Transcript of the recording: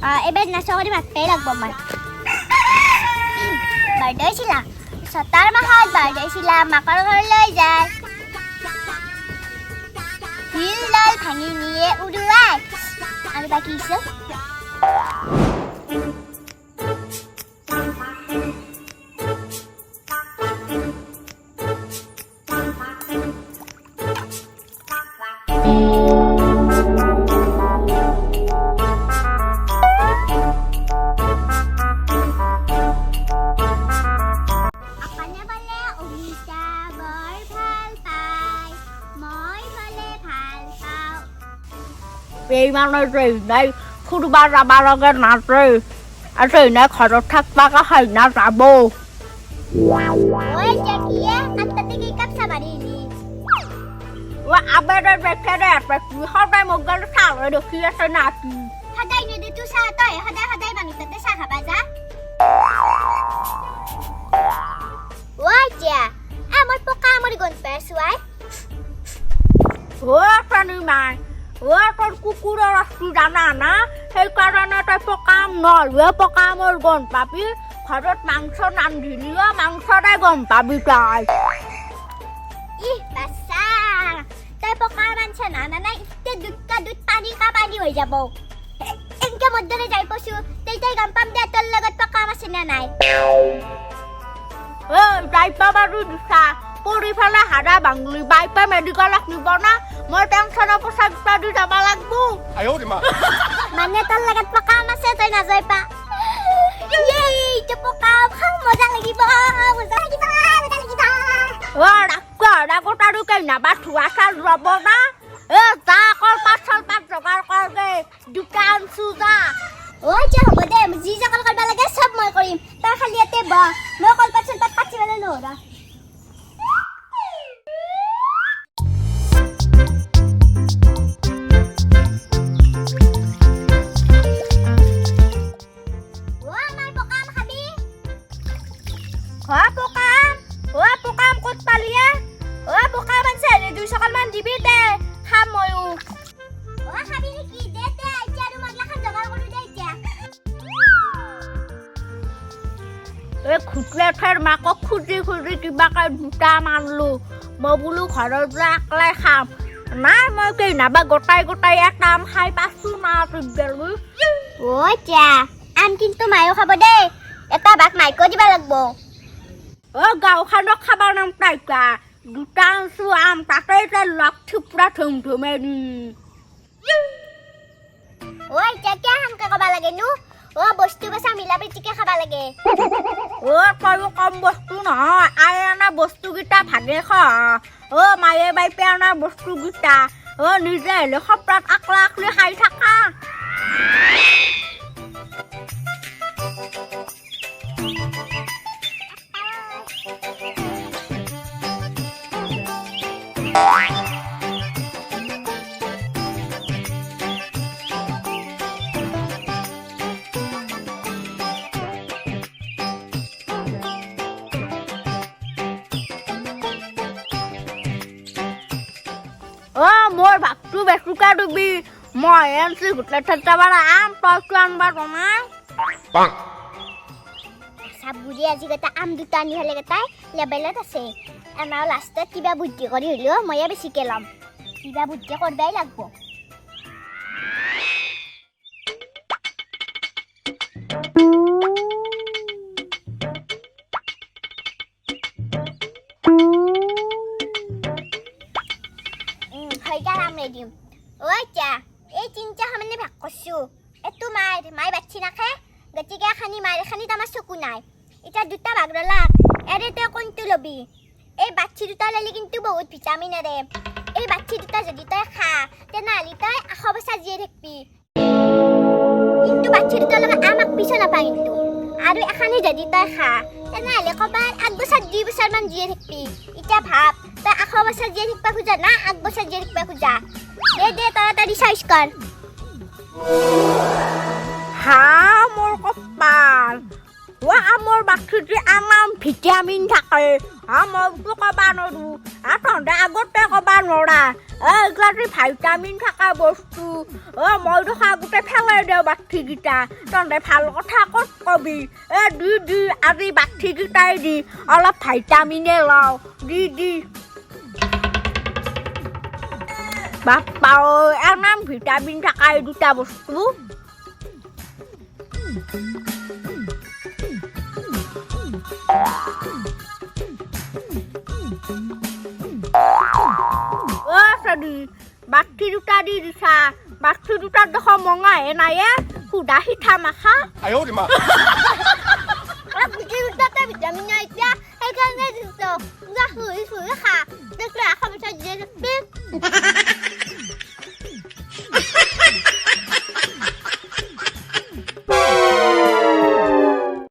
এবাৰ নাচকৰি মাতবাই লাগব মই বাৰ্থডে ছিলা 7 মাহত বাৰ্থডে ছিলা মাকৰ ঘৰলৈ যায় শিলডাল ভাঙি নিয়ে উৰুৱাই আৰু বাকী আছে এই মানুষ নাই ফুৰবাৰ যাবাৰ আগে নাচে আৰ সেই নাই ঘৰত থাকবাকে খাই না যাব ওই জাকিয়া আত্তা থেকে কাপ সাবারিনি ও আবেরে দেখে রে তুই সদায় মোক গেলে চালে দেখি আছে নাকি সদায় নেদে তুই চাহ তই সদায় মানুহ তাতে চাহ খাবা যা ওই যা আমার পোকা আমার গন পেছুয়াই ও পানি মাই ও তোর কুকুরের রাস্তি জানা না সেই কারণে তই পকাম নলৱে পকামৰ গম পাবি ঘৰত মাংস নান্ধিলিও মাংসৰে গম পাবি তই ইহ বাচ্চা তই পোকা মানছ না না ইতে দুধ পানী হৈ যাব এনেকে মধ্যে যাই পছু তই গম পাম দে তোৰ লগত পোকা আছে না নাই ও যাই পাবাৰো দিছা পৰি ফেলে হাৰা বাংলি বাইপা মেডিকেলত নিব না মই টেনচনৰ পইচা দুটা দি যাব লাগব মানে তোৰ লগত পোকা আছে তই নাযাই পা পোকা মজা লাগিব ও ৰাগত আৰু কেইনাবা ধোৱা চাল ৰব না এ যা কলপাত চলপাত যোগাৰ কৰগে দুটা আনছো যা ঐ যে হ'ব দে যি জকল কৰিব লাগে চব মই কৰিম তই খালি ইয়াতে বহ মই কলপাত চলপাত পাতিবলৈ নহৰা পকাম ক'ত পালিয়ে পকাম আনছে 200 কালমান দিবি দে খাম ময়ো খাবি নেকি দে এতিয়া আৰু মগলাখান জগাৰ কৰি দে এতিয়া খুটলেঠৰ মাকক খুজি কিবাকে দুটা মানলো মই বোলো ঘৰৰ পৰা একলাই খাম নাই মই কেইনাবা গোটাই এটা আম খাই পাছো না গেলো যা আম কিন্তু মায়ো খাব দে এটা বাক মাইকো দিবা লাগব গাঁওখনক খাবার নাম তাইকা দুটা আনছো আম তাতে এটা লগ থুপৰা থুমথুমে দি এতিয়া হামকে কবা লাগে নো বস্তু বেচা মিলা প্ৰীতিকে খাবা লাগে তয়ো কম বস্তু নহয় আই আনা বস্তুকেইটা ভাগে খা মায়ে বাইপে আনা বস্তুকেইটা নিজে হলে সপ্তাহত আকলা আকলি খাই থাকা মোৰ ভাগটো বেচুকা দিবি মই এনছি গোটে ঠেটাবাৰ আম তইটো আনবা তোমাৰ বুঢ়ী আজি কেইটা আম দুটা আনি হ'লে কেইটাই লেবেলত আছে আমাৰ লাষ্টত কিবা বুদ্ধি কৰি হ'লেও ময়ে বেছিকে ল'ম কিবা বুদ্ধি কৰিবাই লাগব দিম যা এই তিনিটা সমানে ভাগ কৰিছো এইটো মায়ে বাচ্ছি নাখে গতিকে খানি আমাৰ চকু নাই এতিয়া দুটা ভাগ ৰলাক এৰে তই কোনটো ল'বি এই বাচ্ছি দুটা ল'লে কিন্তু বহুত ভিটামিন এৰে এই বাচ্ছি দুটা যদি তই খা তেনেহ'লে তই 100 বছৰ জীয়াই থাকিবি কিন্তু বাচ্ছি দুটাৰ লগত আমাক পিছৰ নাপা কিন্তু আৰু এখানি যদি তই খা তেনেহ'লে ক'বাত 8 বছৰ 2 বছৰমান জীয়াই থাকিবি এতিয়া ভাব তই 100 বছৰ জীয়াই থাকিব খোজা না 8 বছৰ জীয়াই থাকিব খোজা দে তাড়াতাড়ি চাইজ কৰ মোৰ কপাল আমাৰ বাচ্চা আনাম ভিটামিন থাকে মই ক'বা নোৱাৰো তহঁতে আগতে ক'বা নৰা এইগিলা যে ভিটামিন থকা বস্তু মই দেখা গোটেই ফেলাই দিওঁ বাঠিকেইটা তহঁতে ভাল কথা ক'ত কবি দি আজি বাঠিকেইটাই দি অলপ ভিটামিনে লওঁ দি বাপ্পা ইমান ভিটামিন থকা এই দুটা বস্তু চদি বাঠি দুটা দি দিছা বাঠি দুটাত দেখোন মঙাহে নাই সুধা সিঠা মাখা ভিটামিন নাই এতিয়া সেইকাৰণে দিছোঁ পুৰা শুই খা